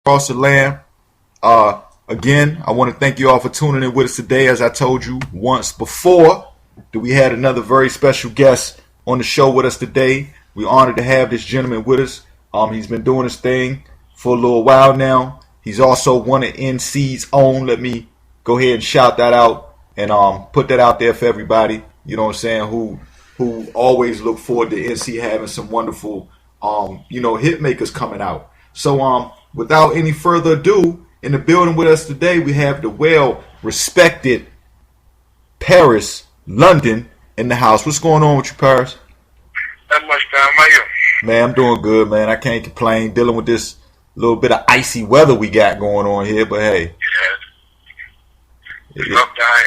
across the land. Again, I want to thank you all for tuning in with us today. As I told you once before, that we had another very special guest on the show with us today. We're honored to have this gentleman with us. He's been doing his thing for a little while now. He's also one of NC's own. Let me go ahead and shout that out and put that out there for everybody. You know what I'm saying? Who always look forward to NC having some wonderful hit makers coming out. So without any further ado, in the building with us today, we have the well-respected Parris London in the house. What's going on with you, Parris? Not much, man. How are you? Man, I'm doing good, man. I can't complain. Dealing with this little bit of icy weather we got going on here, but hey. Yeah. It's up down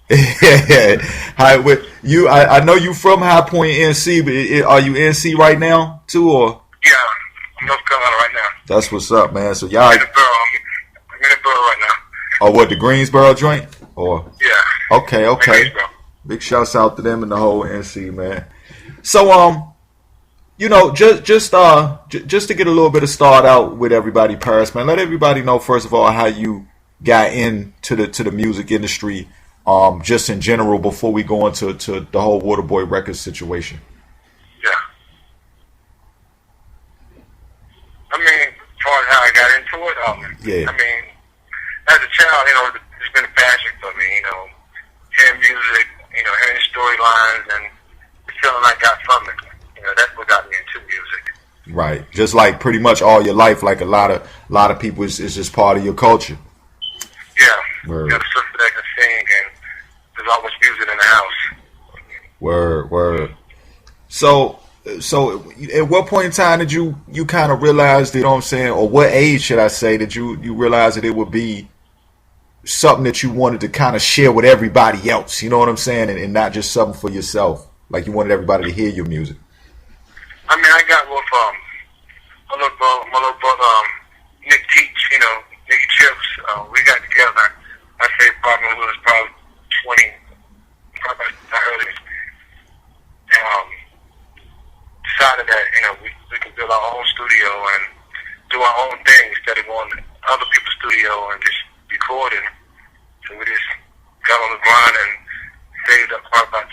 here. Hi, with you. I know you from High Point, NC, but are you NC right now too, or? Yeah, I'm North Carolina right now. That's what's up, man. So y'all. I'm in the borough right now. Oh, what, the Greensboro joint? Or yeah. Okay. Big shouts out to them and the whole NC, man. So just to get a little bit of start out with everybody, Parris, man, let everybody know first of all how you got into the music industry, just in general before we go into the whole Waterboy Records situation. Yeah. I mean, as far as how I got into it, yeah. I mean, as a child, it's been a passion for me, hearing music, hearing storylines and the feeling I got from it. That's what got me into music. Right. Just like pretty much all your life, like a lot of people, is just part of your culture. Yeah. Word. The sister that can sing, and there's always music in the house. Word. So at what point in time did you kind of realize, you know what I'm saying, or what age should I say, that you realized that it would be something that you wanted to kind of share with everybody else, you know what I'm saying, and not just something for yourself, like you wanted everybody to hear your music? I mean, I got with my little brother, Nick Teach, Nicky Chips. We got together. I say probably when we was probably 20, probably not early. And decided that we could build our own studio and do our own thing instead of going to other people's studio and just recording. So we just got on the grind and saved up probably about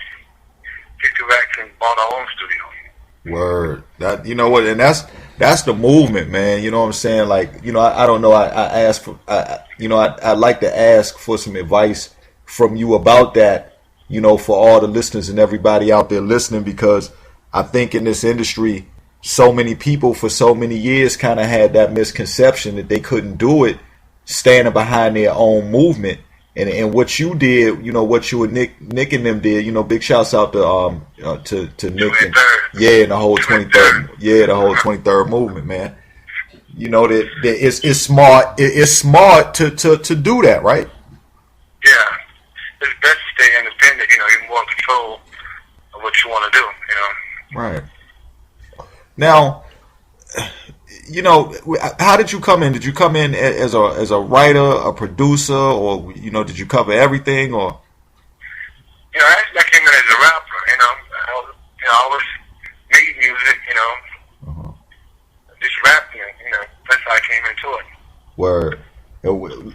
50 racks and bought our own studio. Word. That, you know what, and that's the movement, man. You know what I'm saying? Like, I don't know. I ask for, I'd like to ask for some advice from you about that, for all the listeners and everybody out there listening, because I think in this industry, so many people for so many years kind of had that misconception that they couldn't do it standing behind their own movement. And what you did, what you and Nick and them did, big shouts out to Nick and the whole 23rd movement, man. That it's smart. It's smart to do that, right? Yeah, it's best to stay independent. You're more in control of what you want to do. Right. Now, how did you come in? Did you come in as a writer, a producer, or did you cover everything? Or actually, I came in as a rapper. I was making music. Just rapping. That's how I came into it. Word.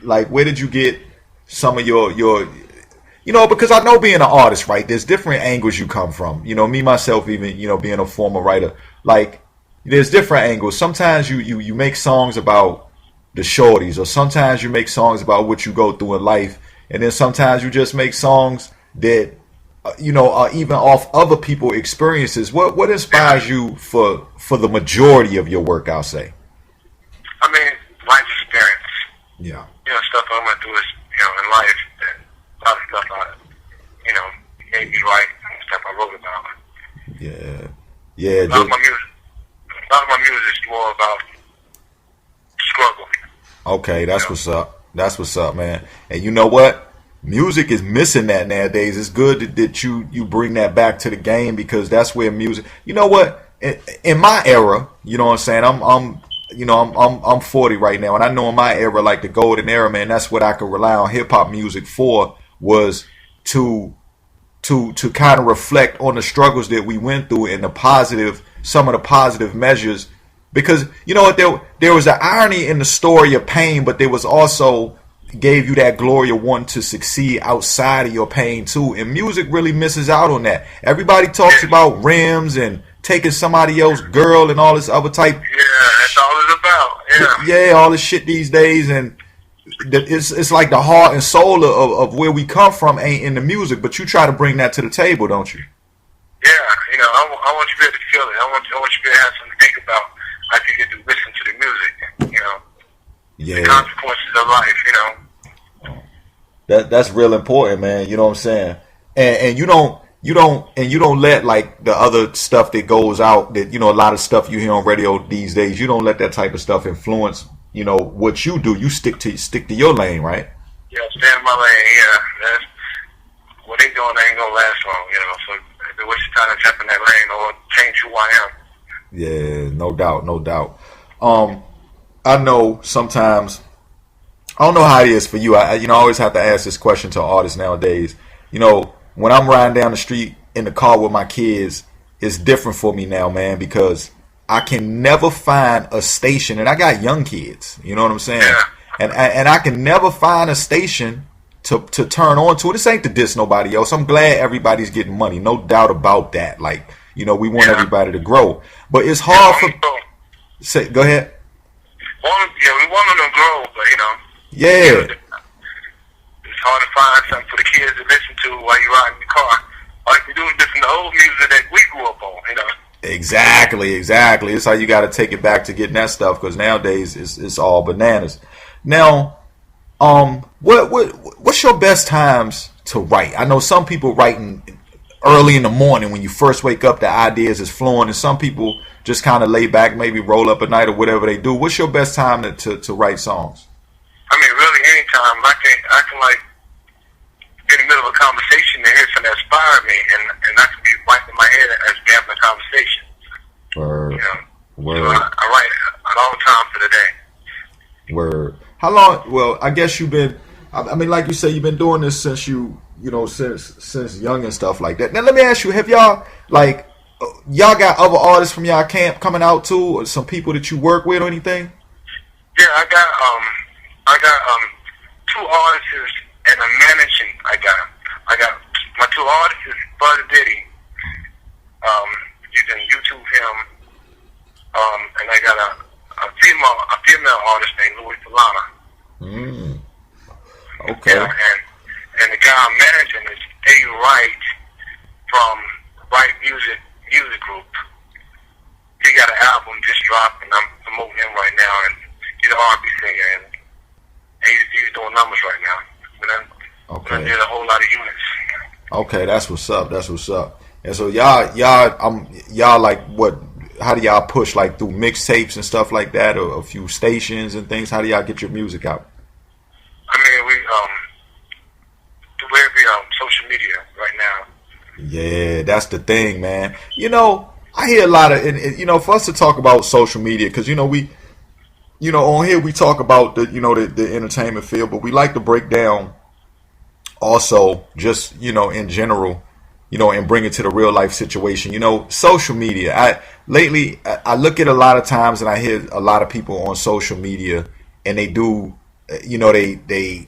Like, where did you get some of your because I know being an artist, right? There's different angles you come from. Me myself, even being a former writer, like. There's different angles. Sometimes you make songs about the shorties, or sometimes you make songs about what you go through in life, and then sometimes you just make songs that are even off other people's experiences. What inspires you for the majority of your work, I'll say? I mean, life experience. Yeah. Stuff I went through in life, and a lot of stuff made me write, and stuff I wrote about. Yeah. A lot of my music is more about struggle. Okay, that's what's up. That's what's up, man. And you know what? Music is missing that nowadays. It's good that you bring that back to the game, because that's where music. You know what? In my era, you know what I'm saying. I'm 40 right now, and I know in my era, like the golden era, man, that's what I could rely on hip hop music for, was to kind of reflect on the struggles that we went through and some of the positive measures because you know what, there was an irony in the story of pain, but there was also gave you that glory of wanting to succeed outside of your pain too. And music really misses out on that. Everybody talks about rims and taking somebody else's girl and all this other type. Yeah, that's all it's about. Yeah, all this shit these days, and it's like the heart and soul of where we come from ain't in the music, but you try to bring that to the table, don't you? Yeah, you know, I want you to be able to feel it. I want you to be able to have something to think about after you get to listen to the music, you know. Yeah. The consequences of life, you know. That's real important, man. You know what I'm saying? And you don't let like the other stuff that goes out, that, you know, a lot of stuff you hear on radio these days, you don't let that type of stuff influence, you know, what you do. You stick to your lane, right? Yeah, stay in my lane. Yeah, that's what they doing. They ain't gonna last long, you know. So if they waste your time to jump in that lane or change who I am. Yeah, no doubt. I know sometimes, I don't know how it is for you. I always have to ask this question to artists nowadays. You know, when I'm riding down the street in the car with my kids, it's different for me now, man, because I can never find a station, and I got young kids. You know what I'm saying? Yeah. And I can never find a station to turn on to. This ain't to diss nobody else. I'm glad everybody's getting money, no doubt about that. Like, you know, we want everybody to grow, but it's hard for. Go ahead. We want them to grow, but you know. Yeah. It's hard to find something for the kids to listen to while you're riding the car. All you can do is listen to old music that we grew up on, you know. Exactly. It's how you got to take it back to getting that stuff, because nowadays it's all bananas. Now, what's your best times to write? I know some people writing early in the morning when you first wake up, the ideas is flowing, and some people just kind of lay back, maybe roll up at night or whatever they do. What's your best time to write songs? I mean, really, anytime. I can like be in the middle of a conversation and hear something that inspired me, and I can be right in my head as we having a conversation. Word. You know? Word. So I write at all times of the day. Word. How long? Well, I guess you've been. I mean, like you say, you've been doing this since since young and stuff like that. Now, let me ask you: have y'all got other artists from y'all camp coming out too, or some people that you work with or anything? Yeah, I got two artists and a managing. I got my two artists is Bud Diddy. You can YouTube him. And I got a female artist named Louis Solana. Okay. Yeah, and the guy I'm managing is A. Wright from Wright Music Group. He got an album just dropped, and I'm promoting him right now. And he's an R&B singer, and he's doing numbers right now. But I did a whole lot of units. Okay, that's what's up. And so y'all like what? How do y'all push, like through mixtapes and stuff like that, or a few stations and things? How do y'all get your music out? I mean, we through every social media right now. Yeah, that's the thing, man. You know, I hear a lot of, and you know, for us to talk about social media, because you know on here we talk about the entertainment field, but we like to break down also just in general, and bring it to the real life situation. Social media. I look at a lot of times and I hear a lot of people on social media, and they do, they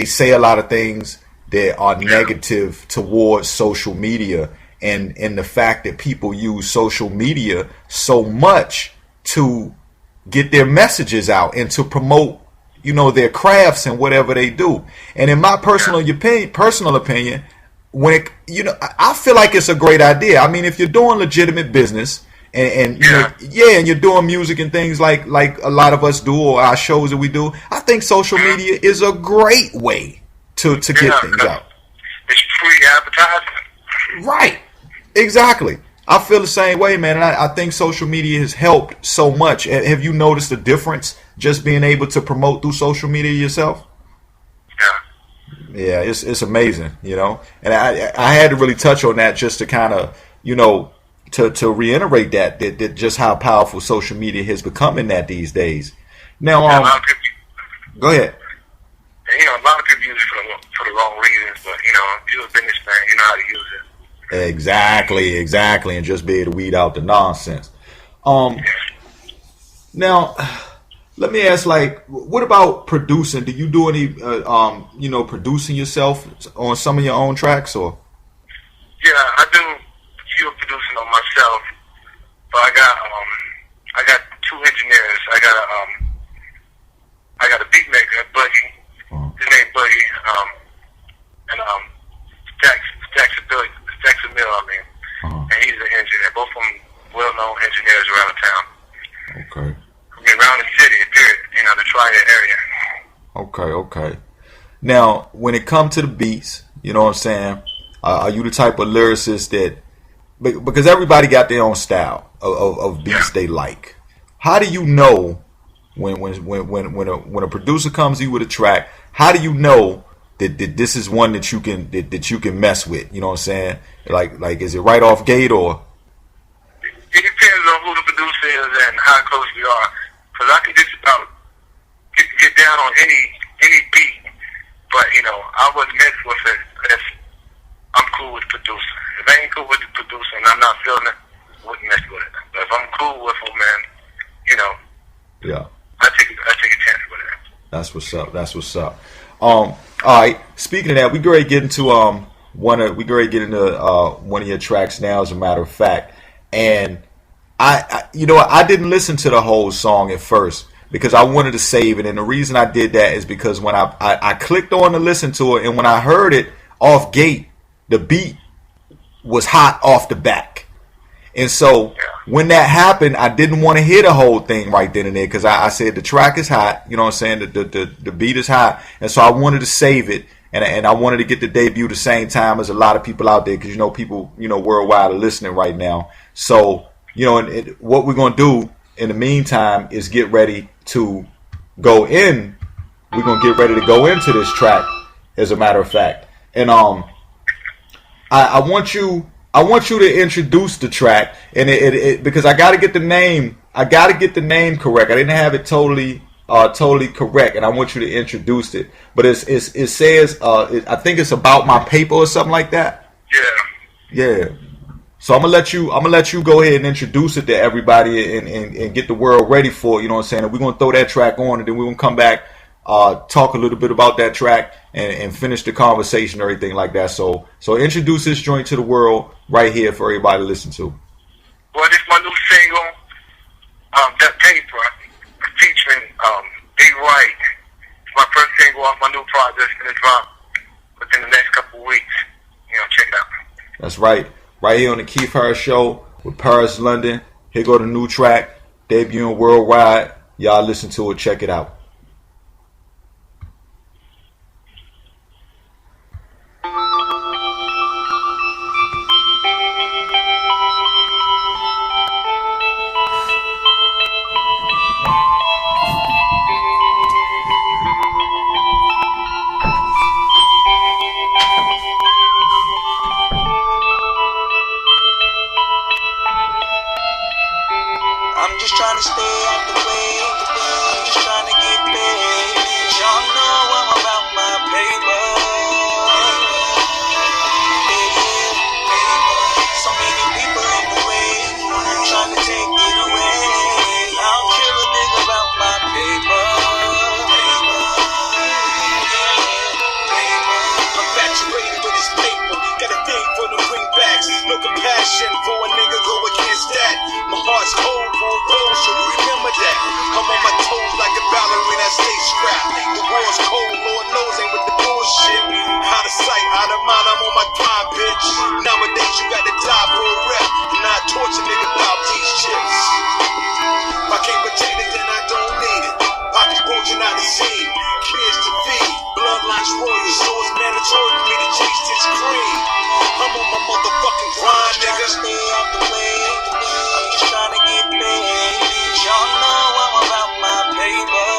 say a lot of things that are negative towards social media, and the fact that people use social media so much to get their messages out and to promote their crafts and whatever they do. And in my personal opinion, when I feel like it's a great idea. I mean, if you're doing legitimate business and you're doing music and things like a lot of us do, or our shows that we do, I think social media is a great way to get things out. It's free advertising. Right. Exactly. I feel the same way, man. And I think social media has helped so much. Have you noticed the difference just being able to promote through social media yourself? Yeah, it's amazing, And I had to really touch on that just to kind of, to reiterate that just how powerful social media has become in that these days. Now, go ahead. A lot of people use it for the wrong reasons, but if you're a businessman, you know how to use it. Exactly, and just be able to weed out the nonsense. Now, let me ask, like, what about producing? Do you do any, producing yourself on some of your own tracks, or? Yeah, I do a few producing on myself, but I got two engineers. I got a beat maker, Buddy. His name Buddy, and Stacks Mill. And he's an engineer. Both of them well-known engineers around town. Okay. Around the city, period. The tri area. Okay. Now, when it comes to the beats, you know what I'm saying? Are you the type of lyricist that, because everybody got their own style of beats they like? How do you know when a producer comes to you with a track? How do you know that this is one that you can mess with? You know what I'm saying? Like is it right off gate, or? It depends on who the producer is and how close we are. Because I can just about get down on any beat, but I wouldn't mess with it if I'm cool with the producer. If I ain't cool with the producer and I'm not feeling it, I wouldn't mess with it. But if I'm cool with him, man, yeah, I take a chance with it. That's what's up. All right. Speaking of that, we going to get into one of your tracks now, as a matter of fact, and I didn't listen to the whole song at first because I wanted to save it, and the reason I did that is because when I clicked on to listen to it, and when I heard it off gate, the beat was hot off the back, and so when that happened, I didn't want to hear the whole thing right then and there because I said the track is hot, you know what I'm saying, the beat is hot, and so I wanted to save it, and I wanted to get the debut the same time as a lot of people out there because people worldwide are listening right now, so. What we're going to do in the meantime is get ready to go in. We're going to get ready to go into this track, as a matter of fact. And I want you to introduce the track, and it because I got to get the name. I got to get the name correct. I didn't have it totally correct, and I want you to introduce it. But it says I think it's About My Paper or something like that. Yeah. So I'm gonna let you go ahead and introduce it to everybody and get the world ready for it, you know what I'm saying? And we're gonna throw that track on, and then we're gonna come back, talk a little bit about that track and finish the conversation or everything like that. So introduce this joint to the world right here for everybody to listen to. Well, this is my new single, That Paper, featuring D. Wright. It's my first single off my new project, and it's drop within the next couple of weeks. Check it out. That's right. Right here on the Keith Harris Show with Parris London. Here go the new track, debuting worldwide. Y'all listen to it. Check it out. I'm just trying to stay out the way. I'm just trying to get paid. Y'all know I'm about my paper. So many people in the way, trying to take it away. I'll kill a nigga about my paper. I'm infatuated with this paper. Got a thing for the greenbacks. No compassion for a nigga go against that. My heart's cold for a road, so remember that. I'm on my toes like a ballerina, stay strapped. The war's cold, Lord knows ain't with the bullshit. Out of sight, out of mind, I'm on my grind, bitch. Nowadays you gotta die for a rep, and I torture nigga about these chips. If I can't protect it, then I don't need it. Pockets bulging out the scene, kids to feed, bloodlines royal, so it's mandatory for me to chase this cream. I'm on my motherfucking grind, nigga. Stay out the way. I'm just trying to get paid. Y'all know I'm about my paper.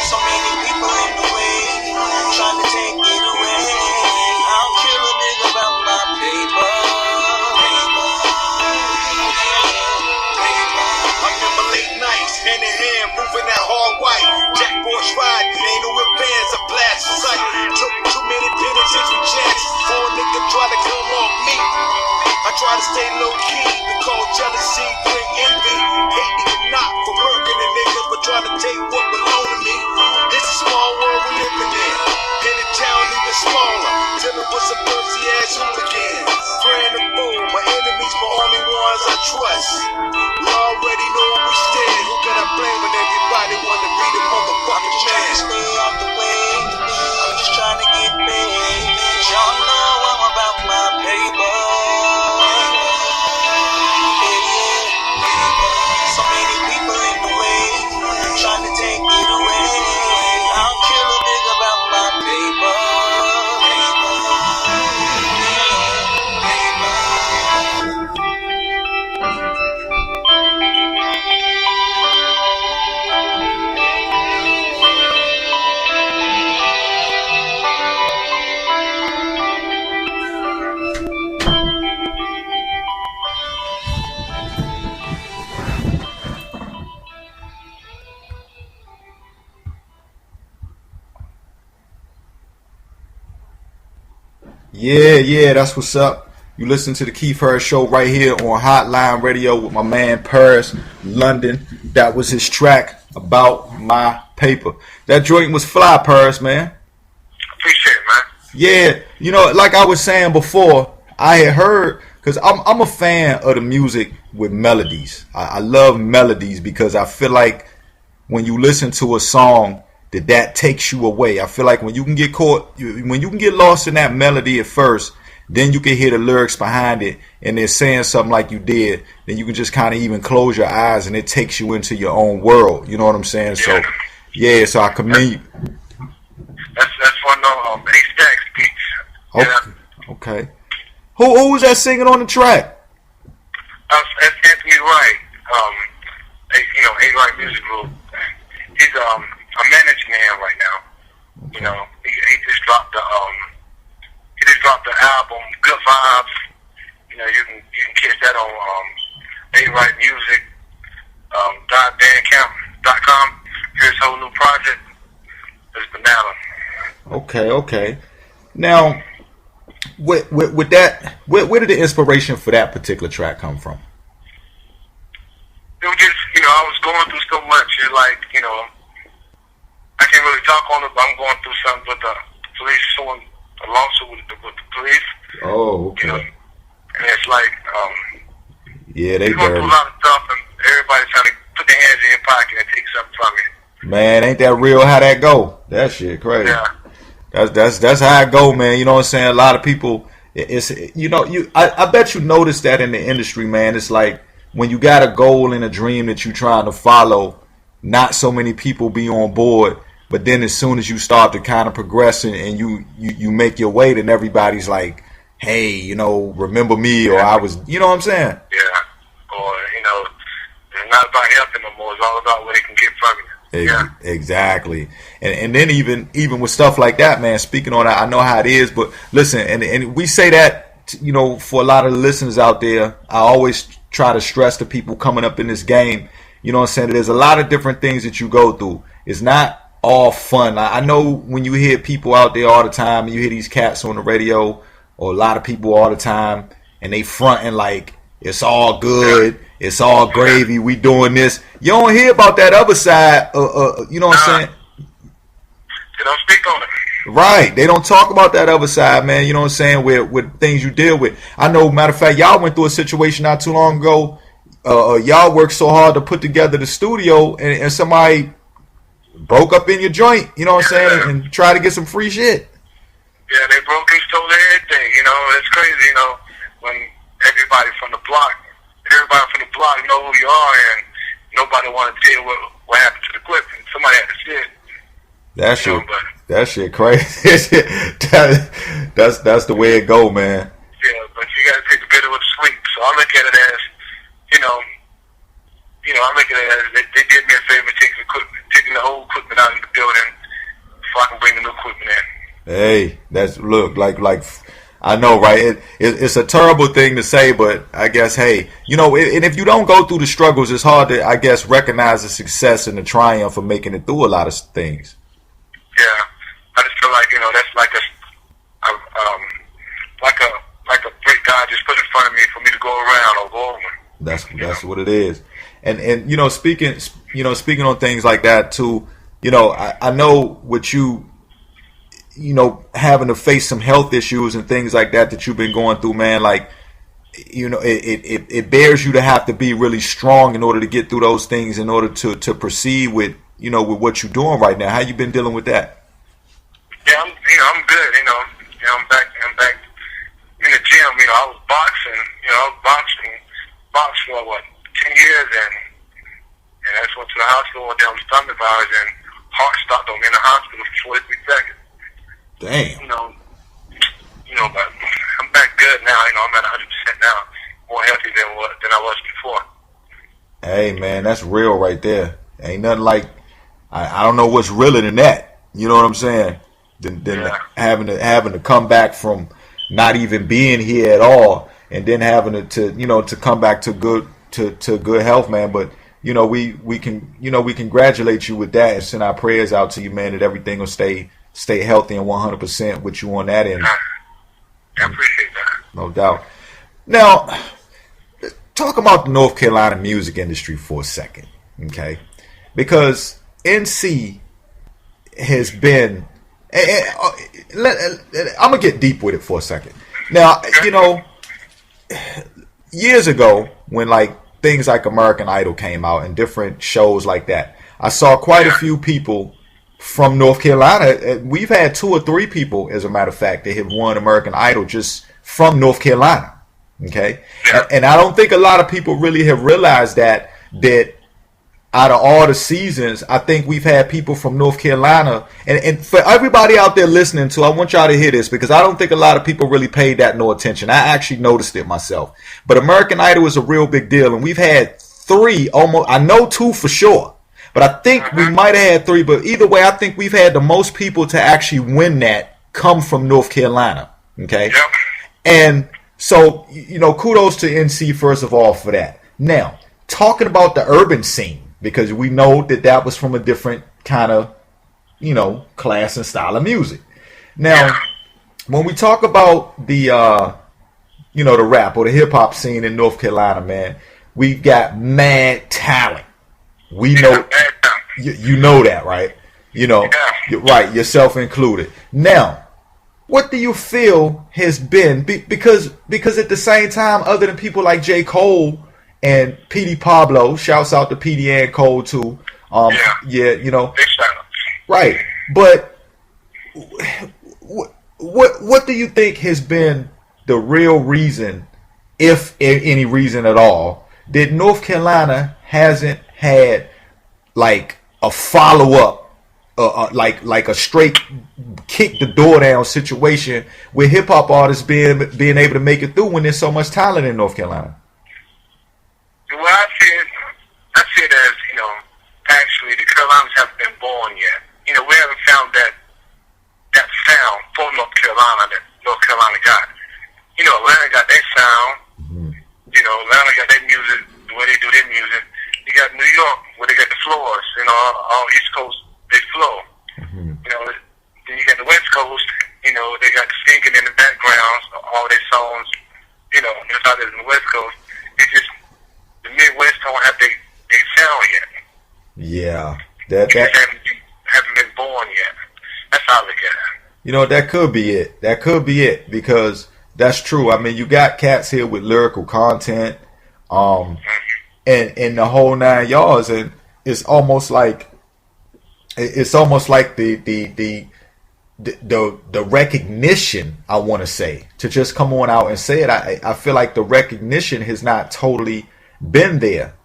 So many people in the way, trying to take it away. I'll kill a nigga about my paper. I remember late nights, hand in hand, moving that hard white. Jack Boys riding, ain't no whip bands, a blast sight. Took too many penitentiary chances for a nigga try to come off me. try to stay low key, because jealousy bring envy. Hate me or not for murdering the niggas, but trying to take what belong to me. It's a small world we living in. In a town even smaller, dealing with some pussy ass hooligans. Friend and foe, my enemies, my only ones I trust. We already know where we stand. Who can I blame when everybody wanna be the motherfucking man? Stay out the way. I'm just trying to get paid. Y'all know I'm about my paper. So many people in the way, trying to take it away. I don't kill a nigga about my paper. Yeah, that's what's up. You listen to the Keith Harris Show right here on Hotline Radio with my man Parris London. That was his track, About My Paper. That joint was fly, Parris, man. Appreciate it, man. Yeah, you know, like I was saying before, I had heard, because I'm a fan of the music with melodies. I love melodies because I feel like when you listen to a song, that takes you away. I feel like when you can get caught, when you can get lost in that melody at first, then you can hear the lyrics behind it, and they're saying something like you did, then you can just kind of even close your eyes, and it takes you into your own world. You know what I'm saying? Yeah. So I commend you. That's one of A-Stack's beats. Okay. Yeah. Okay. Who was that singing on the track? That's Anthony Wright. A-Wright Music Group. He's I'm managing him right now. Okay. You know, he just dropped the album Good Vibes. You know, you can catch that on A-Wright Music .bandcamp.com. Here's his whole new project. It's Banana. Okay. Now, with that, where did the inspiration for that particular track come from? It was just, I was going through so much. It's like, I can't really talk on it, but I'm going through something with the police, showing a lawsuit with the police. Oh, okay. And it's like, yeah, they you're going through a lot of stuff, and everybody's trying to put their hands in your pocket and take something from you. Man, ain't that real? How that go? That shit crazy. Yeah. That's how it go, man. You know what I'm saying? A lot of people, I bet you noticed that in the industry, man. It's like when you got a goal and a dream that you're trying to follow, not so many people be on board. But then as soon as you start to kind of progress and you make your way, then everybody's like, hey, remember me, or I was, you know what I'm saying? Yeah. Or, it's not about helping no more. It's all about what they can get from you. Yeah. Exactly. And then even with stuff like that, man, speaking on that, I know how it is, but listen, and we say that, for a lot of the listeners out there, I always try to stress to people coming up in this game, you know what I'm saying, there's a lot of different things that you go through. It's not all fun. I know when you hear people out there all the time, and you hear these cats on the radio, or a lot of people all the time, and they fronting like it's all good, it's all gravy, we doing this. You don't hear about that other side, you know what I'm saying? They don't speak on it. Right. They don't talk about that other side, man. You know what I'm saying? With things you deal with. I know, matter of fact, y'all went through a situation not too long ago. Y'all worked so hard to put together the studio, and somebody broke up in your joint, you know what I'm saying, and try to get some free shit. Yeah, they broke and stole everything, it's crazy, when everybody from the block know who you are, and nobody want to tell what happened to the equipment. Somebody had to see it. That shit crazy. That's the way it go, man. Yeah, but you got to take the bitter with the sweet. So I look at it as, I look at it as they did me a favor taking the whole equipment out of the building so I can bring the new equipment in. Hey, like I know, right? It's a terrible thing to say, but I guess, hey, and if you don't go through the struggles, it's hard to, I guess, recognize the success and the triumph of making it through a lot of things. Yeah, I just feel like that's like a brick God just put put in front of me for me to go around or go over. That's what it is. And you know, speaking on things like that too, you know, I know with you know, having to face some health issues and things like that you've been going through, man, like, you know, it bears you to have to be really strong in order to get through those things, in order to proceed with, you know, with what you're doing right now. How you been dealing with that? Yeah, I'm good. You know, I'm back in the gym. You know, I was boxing. You know, I was boxed for what, 10 years, and I just went to the hospital with them stomach virus, and heart stopped on me in the hospital for 43 seconds. Damn. You know, but I'm back good now. You know, I'm at 100% now, more healthy than I was before. Hey, man, that's real right there. Ain't nothing like, I don't know what's realer than that. You know what I'm saying? Than having to come back from not even being here at all, and then having to come back to good health, man. But you know, we congratulate you with that and send our prayers out to you, man, that everything will stay healthy and 100% with you on that end. I appreciate that. No doubt. Now, talk about the North Carolina music industry for a second, okay? Because NC has been, I'm going to get deep with it for a second. Now, you know, years ago, when like things like American Idol came out and different shows like that, I saw quite a few people from North Carolina. We've had 2 or 3 people, as a matter of fact, that have won American Idol just from North Carolina. Okay, and I don't think a lot of people really have realized that out of all the seasons, I think we've had people from North Carolina. And for everybody out there listening to, I want y'all to hear this, because I don't think a lot of people really paid that no attention. I actually noticed it myself. But American Idol is a real big deal, and we've had 3, almost. I know 2 for sure. But I think we might have had 3. But either way, I think we've had the most people to actually win that come from North Carolina. Okay? Yep. And so, you know, kudos to NC, first of all, for that. Now, talking about the urban scene, because we know that was from a different kind of, you know, class and style of music. Now, when we talk about the, you know, the rap or the hip-hop scene in North Carolina, man, we've got mad talent. We know, you know that, right? You know, right, yourself included. Now, what do you feel has been, because at the same time, other than people like J. Cole and P.D. Pablo, shouts out to P.D. and Cole too. You know, right. But what do you think has been the real reason, if any reason at all, that North Carolina hasn't had like a follow-up, like a straight kick the door down situation with hip-hop artists being able to make it through when there's so much talent in North Carolina? Well, I see it as, you know, actually the Carolinas haven't been born yet. You know, we haven't found that sound for North Carolina that North Carolina got. You know, Atlanta got their sound. Mm-hmm. You know, Atlanta got their music, the way they do their music. You got New York, where they got the floors. You know, all East Coast, they flow. Mm-hmm. You know, then you got the West Coast. You know, they got the singing in the background, so all their songs. You know, it's out there in the West Coast. It's just the Midwest don't have their sound yet. Yeah, that haven't been born yet. That's how I look at it. You know, that could be it. That could be it, because that's true. I mean, you got cats here with lyrical content, and the whole 9 yards, and it's almost like the recognition, I want to say, to just come on out and say it. I feel like the recognition has not totally been there.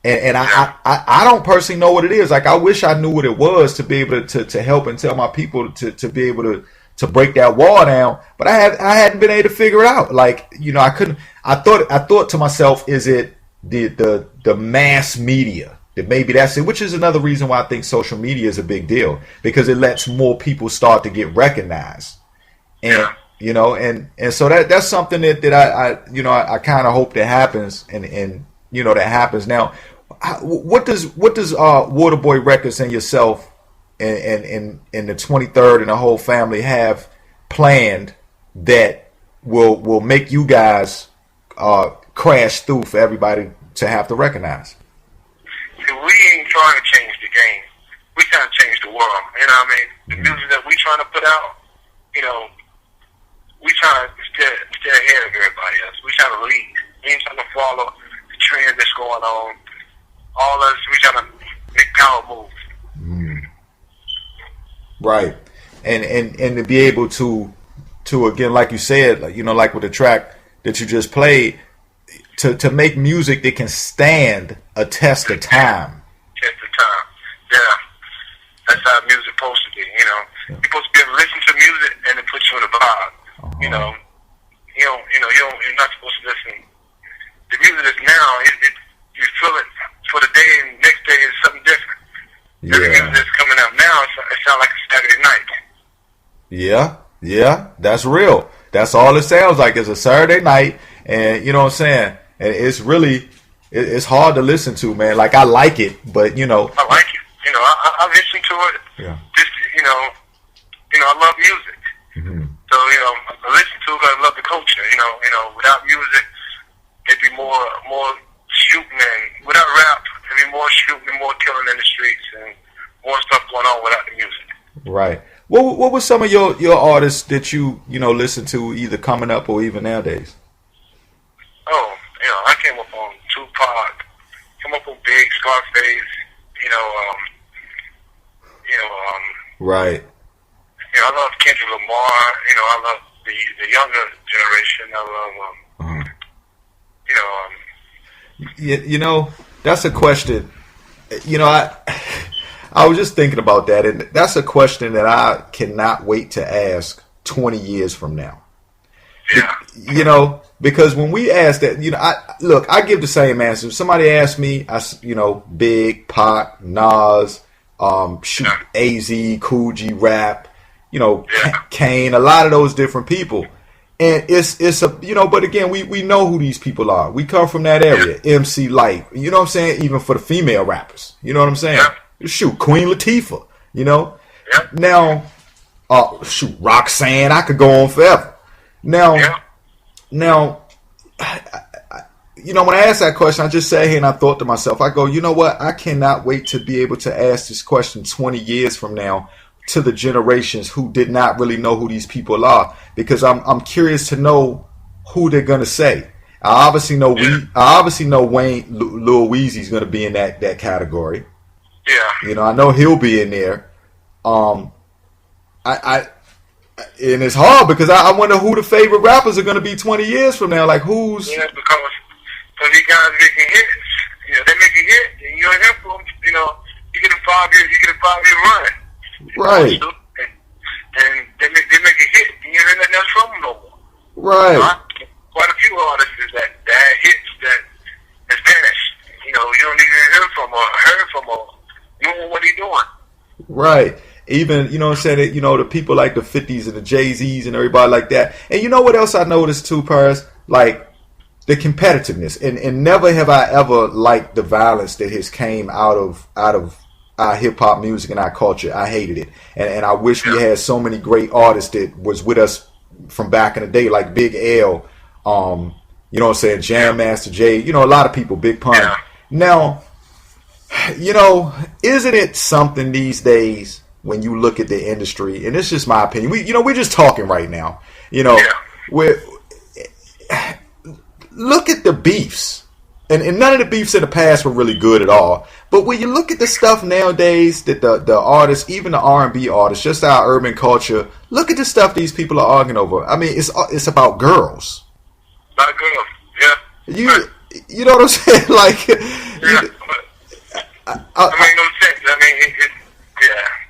And I don't personally know what it is. Like, I wish I knew what it was to be able to help and tell my people to be able to break that wall down. But I hadn't been able to figure it out. Like, you know, I couldn't. I thought to myself, is it the mass media? That maybe that's it, which is another reason why I think social media is a big deal, because it lets more people start to get recognized. And you know, and so that's something that I kind of hope that happens, and you know, that happens. Now, what does Waterboy Records and yourself and the 23rd and the whole family have planned that will make you guys crash through for everybody to have to recognize? See, we ain't trying to change the game. We trying to change the world. You know what I mean? The music that we trying to put out, you know, we trying to stay ahead of everybody else. We trying to lead. We ain't trying to follow the trend that's going on. All us, we trying to make power moves. Right. And to be able to again, like you said, like, you know, like with the track that you just played, to make music that can stand a test of time. Test of time. Yeah. That's how music's supposed to be, you know. You're supposed to be able to listen to music and it puts you in a vibe. You know. You're not supposed to listen. The music that's now, you feel it for the day, and next day is something different. Yeah. Every music that's coming out now, it sounds like a Saturday night. Yeah, that's real. That's all it sounds like is a Saturday night, and you know what I'm saying? And it's really, it's hard to listen to, man. Like, I like it, but you know. I like it. You know, I listen to it. Yeah. Just, you know, I love music. So, you know, I listen to it because I love the culture. You know, without music, it'd be more shooting, and without rap, it'd be more shooting, more killing in the streets, and more stuff going on without the music. Right. What were some of your artists that you know listen to, either coming up or even nowadays? Oh, you know, I came up on Tupac, came up on Big, Scarface, Right. You know, I love Kendrick Lamar. You know, I love the younger generation. I love, You know, that's a question. You know, I was just thinking about that, and that's a question that I cannot wait to ask 20 years from now. Yeah. You know, because when we ask that, you know, I give the same answer. If somebody asks me, Big, Pac, Nas, AZ, Cool G Rap, you know, Kane, a lot of those different people. And it's a, you know, but again, we know who these people are. We come from that area. MC Light, you know what I'm saying? Even for the female rappers, you know what I'm saying? Yeah. Shoot, Queen Latifah, you know? Yeah. Now, Roxanne, I could go on forever. Now, you know, when I asked that question, I just sat here and I thought to myself, I go, you know what? I cannot wait to be able to ask this question 20 years from now to the generations who did not really know who these people are, because I'm curious to know who they're gonna say. I obviously know Wayne Lil Weezy's gonna be in that category. Yeah. You know, I know he'll be in there. And it's hard because I wonder who the favorite rappers are gonna be 20 years from now. Like, who's? Yeah, because these guys making hits. You know, they make a hit, and you're here for them. You know, you get a 5-year run. Right. And they make a hit, and you hear nothing else from them no more. Right. You know, quite a few artists that had hits that vanished. You know, you don't even heard from or know what he's doing. Right. Even, you know what I'm saying, you know, the people like the 50s and the Jay-Z's and everybody like that. And you know what else I noticed too, Parris? Like, the competitiveness. And never have I ever liked the violence that has came out of our hip-hop music and our culture. I hated it. And I wish we had so many great artists that was with us from back in the day, like Big L, you know what I'm saying, Jam Master Jay, you know, a lot of people, Big Pun. Yeah. Now, you know, isn't it something these days when you look at the industry, and it's just my opinion, we're just talking right now, you know, look at the beefs, and none of the beefs in the past were really good at all, but when you look at the stuff nowadays that the artists, even the R&B artists, just our urban culture, look at the stuff these people are arguing over. I mean, it's about girls. About girls, You know what I'm saying? Like, I mean, no sense. I mean,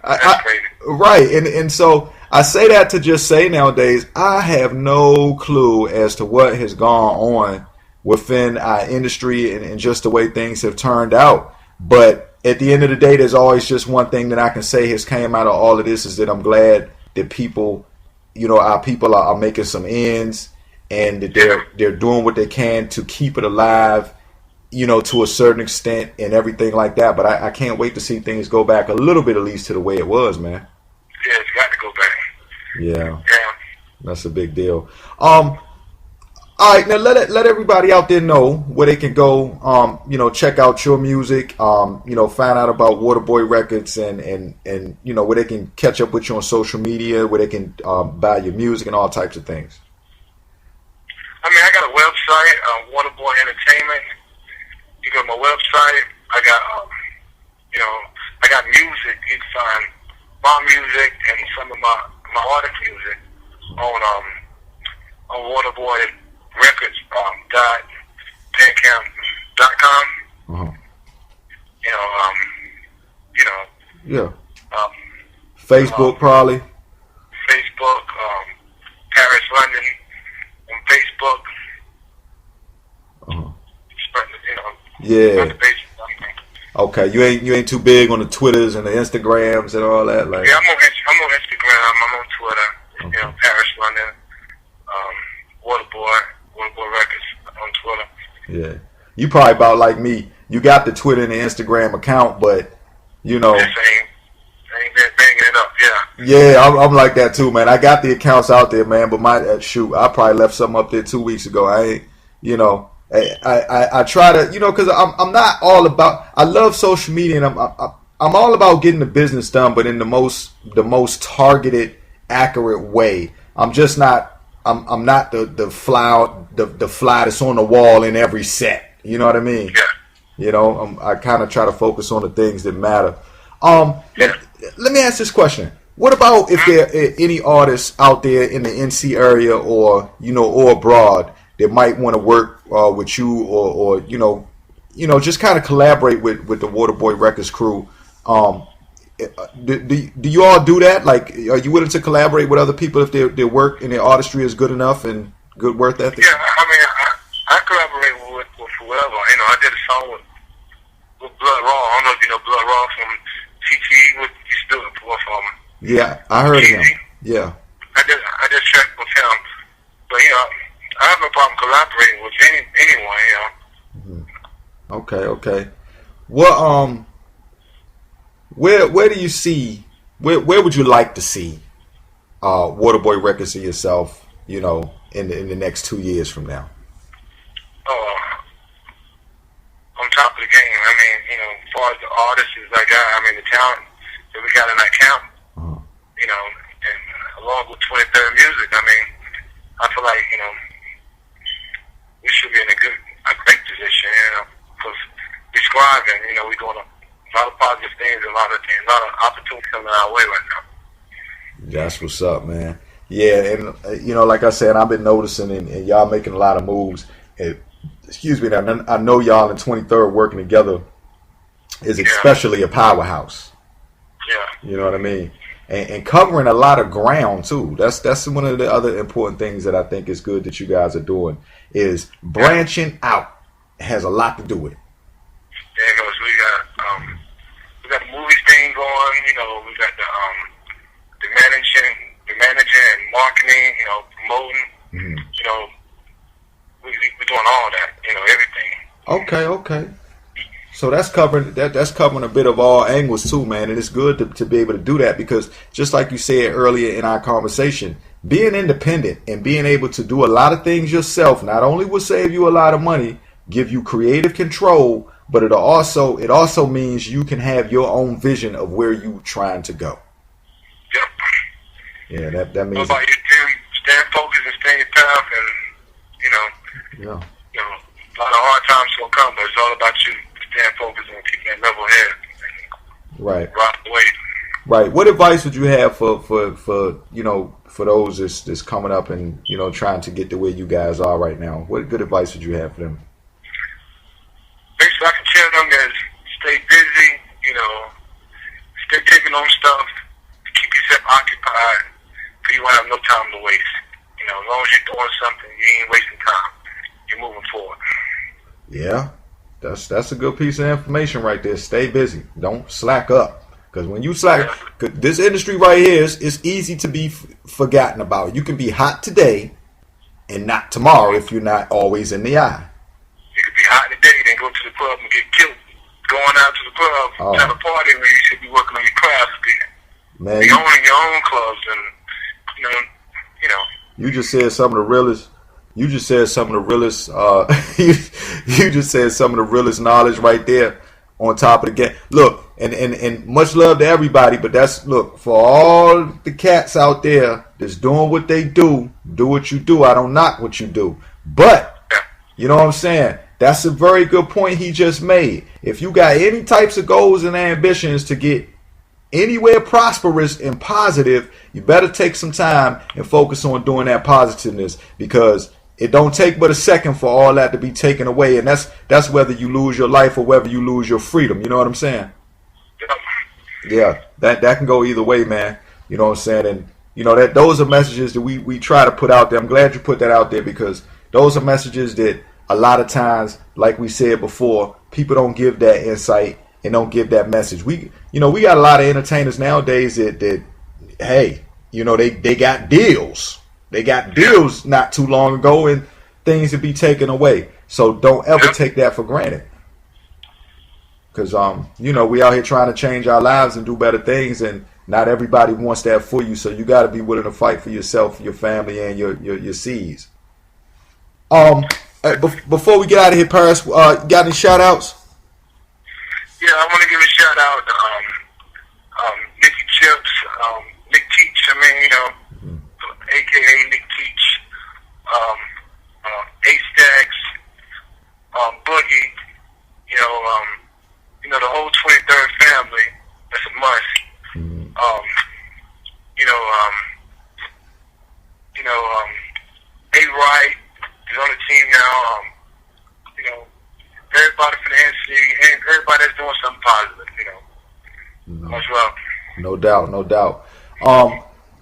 that's crazy. Right, and so I say that to just say nowadays, I have no clue as to what has gone on within our industry and just the way things have turned out. But at the end of the day, there's always just one thing that I can say has came out of all of this, is that I'm glad that people, you know, our people are making some ends, and that they're doing what they can to keep it alive, you know, to a certain extent and everything like that. But I can't wait to see things go back a little bit, at least, to the way it was, man. Yeah, it's got to go back. Yeah. Yeah. That's a big deal. All right, now let everybody out there know where they can go. Check out your music. Find out about Waterboy Records and where they can catch up with you on social media, where they can buy your music and all types of things. I mean, I got a website, Waterboy Entertainment. You go to my website. I got music. You can find my music and some of my artist music on Waterboy Records .bandcamp.com. Yeah. Facebook probably. Facebook, Parris London on Facebook. Yeah. Okay, you ain't too big on the Twitters and the Instagrams and all that, like. Yeah, I'm on Instagram. I'm on Twitter. Okay. Parris London, Waterboy Records on Twitter. Yeah, you probably about like me. You got the Twitter and the Instagram account, but ain't been banging it up. Yeah, I'm like that too, man. I got the accounts out there, man, but I probably left something up there 2 weeks ago. I ain't, I try to, because I'm not all about. I love social media, and I'm all about getting the business done, but in the most targeted, accurate way. I'm just not. I'm not the fly that's on the wall in every set. You know what I mean? Yeah. I kind of try to focus on the things that matter. Let me ask this question. What about if there are any artists out there in the NC area or abroad that might want to work with you or just kind of collaborate with the Waterboy Records crew? Do you all do that? Like, are you willing to collaborate with other people if their work and their artistry is good enough and good work ethic? Yeah, I mean, I collaborate with whoever. I did a song with Blood Raw. I don't know if you know Blood Raw from TT. He's still a from. Yeah, I heard of him. Yeah. I did check with him, but I have no problem collaborating with anyone. Okay. What where do you see where would you like to see Waterboy Records and yourself, in the next 2 years from now? On top of the game. I mean, as far as the artists I got, the talent that we got in that camp, and along with 23rd Music, I feel like, we should be in a great position, because we're striving, we're doing a lot of positive things, a lot of opportunities coming our way right now. That's what's up, man. Yeah, and like I said, I've been noticing, and y'all making a lot of moves. Excuse me, I know y'all in 23rd working together is especially a powerhouse. Yeah. You know what I mean? And covering a lot of ground too. That's one of the other important things that I think is good that you guys are doing is branching out. Has a lot to do with it. Yeah, because we got the movies thing going. We got the managing and marketing. Promoting. Mm-hmm. We're doing all that. Everything. Okay. So that's covering a bit of all angles too, man, and it's good to be able to do that because just like you said earlier in our conversation, being independent and being able to do a lot of things yourself not only will save you a lot of money, give you creative control, but it also means you can have your own vision of where you're trying to go. Yep. Yeah, that means. What about you, Tim? Stay focused and stay in your path, and Yeah. a lot of hard times will come, but it's all about you staying focused and keeping that level head. Right. Rock the way. Right. What advice would you have for those that's coming up and trying to get to where you guys are right now? What good advice would you have for them? Basically, I can tell them that stay busy. Stay taking on stuff. Keep yourself occupied, because you won't have no time to waste. As long as you're doing something, you ain't wasting time. You're moving forward. Yeah, that's a good piece of information right there. Stay busy. Don't slack up. Because when you slack, this industry right here it's easy to be forgotten about. You can be hot today and not tomorrow if you're not always in the eye. You could be hot today, then go to the club and get killed. Going out to the club, have a party where you should be working on your craft. Man, be owning your own clubs, and you just said some of the realest You just said some of the realest. You just said some of the realest knowledge right there. On top of the game, look, and much love to everybody. But that's look for all the cats out there that's doing what they do. Do what you do. I don't knock what you do, but you know what I'm saying. That's a very good point he just made. If you got any types of goals and ambitions to get anywhere prosperous and positive, you better take some time and focus on doing that positiveness, because it don't take but a second for all that to be taken away, and that's whether you lose your life or whether you lose your freedom. You know what I'm saying? Yeah, that can go either way, man. You know what I'm saying? And you know that those are messages that we try to put out there. I'm glad you put that out there, because those are messages that a lot of times, like we said before, people don't give that insight and don't give that message. We got a lot of entertainers nowadays that hey, you know, they got deals. They got deals not too long ago, and things to be taken away. So don't ever take that for granted. Because, you know, we out here trying to change our lives and do better things, and not everybody wants that for you. So you got to be willing to fight for yourself, your family, and your seeds. Before we get out of here, Parris, got any shout outs? Yeah, I want to give a shout out to Nicky Chips, Nick Teach. I mean, you know, a.k.a. Nick Teach, A-Stacks, Boogie, you know, the whole 23rd family. That's a must. A-Wright is on the team now. You know, everybody for the NC, and everybody that's doing something positive, you know. Much love. No doubt, no doubt.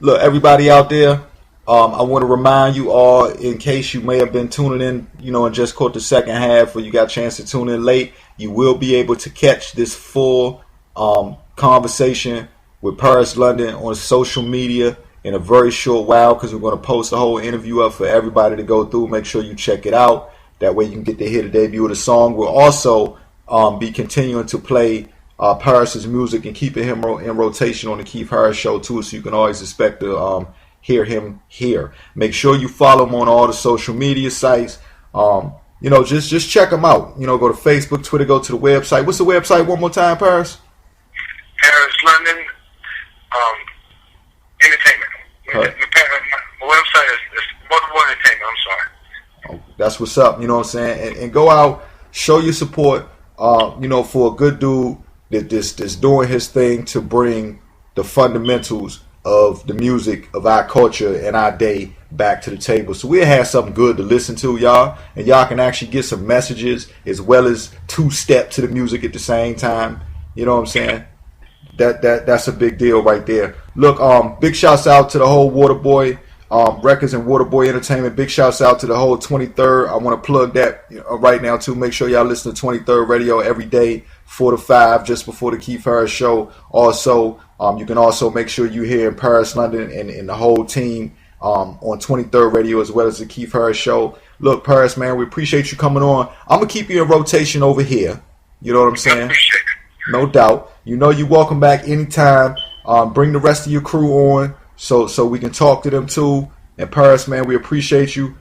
Look, everybody out there, I want to remind you all, in case you may have been tuning in, you know, and just caught the second half, or you got a chance to tune in late, you will be able to catch this full conversation with Parris London on social media in a very short while, because we're going to post the whole interview up for everybody to go through. Make sure you check it out. That way you can get to hear the debut of the song. We'll also be continuing to play Parris's music and keeping him in rotation on the Keith Harris Show too, so you can always expect to hear him here. Make sure you follow him on all the social media sites. You know, just check him out. You know, go to Facebook, Twitter, go to the website. What's the website one more time, Parris? Parris London Entertainment. My website is Multiple Entertainment. I'm sorry. Oh, that's what's up. You know what I'm saying? And go out, show your support. You know, for a good dude that's doing his thing to bring the fundamentals of the music of our culture and our day back to the table. So we'll have something good to listen to, y'all, and y'all can actually get some messages as well as two-step to the music at the same time. You know what I'm saying? That's a big deal right there. Look, big shouts out to the whole Waterboy Records and Waterboy Entertainment. Big shouts out to the whole 23rd. I want to plug that right now too. Make sure y'all listen to 23rd Radio every day, 4 to 5, just before the Keith Harris Show. Also, you can also make sure you hear Parris London and the whole team on 23rd Radio as well as the Keith Harris Show. Look, Parris, man, we appreciate you coming on. I'm going to keep you in rotation over here. You know what I'm saying? No doubt. You know you're welcome back anytime. Bring the rest of your crew on so we can talk to them too. And Parris, man, we appreciate you.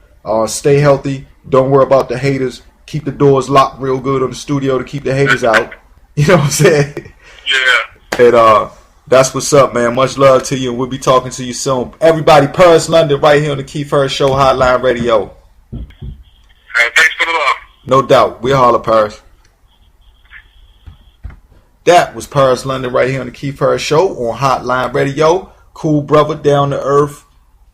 Stay healthy. Don't worry about the haters. Keep the doors locked real good on the studio to keep the haters out. You know what I'm saying? Yeah. And that's what's up, man. Much love to you, and we'll be talking to you soon. Everybody, Parris London right here on the Keith Harris Show Hotline Radio. All right, thanks for the love. No doubt. We'll holler, Parris. That was Parris London right here on the Keith Harris Show on Hotline Radio. Cool brother, down to earth,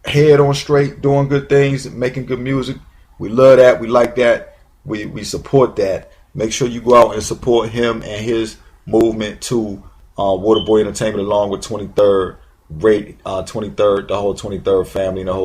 head on straight, doing good things, making good music. We love that. We like that. We support that. Make sure you go out and support him and his movement too. Waterboy Entertainment along with 23rd, the whole 23rd family and the whole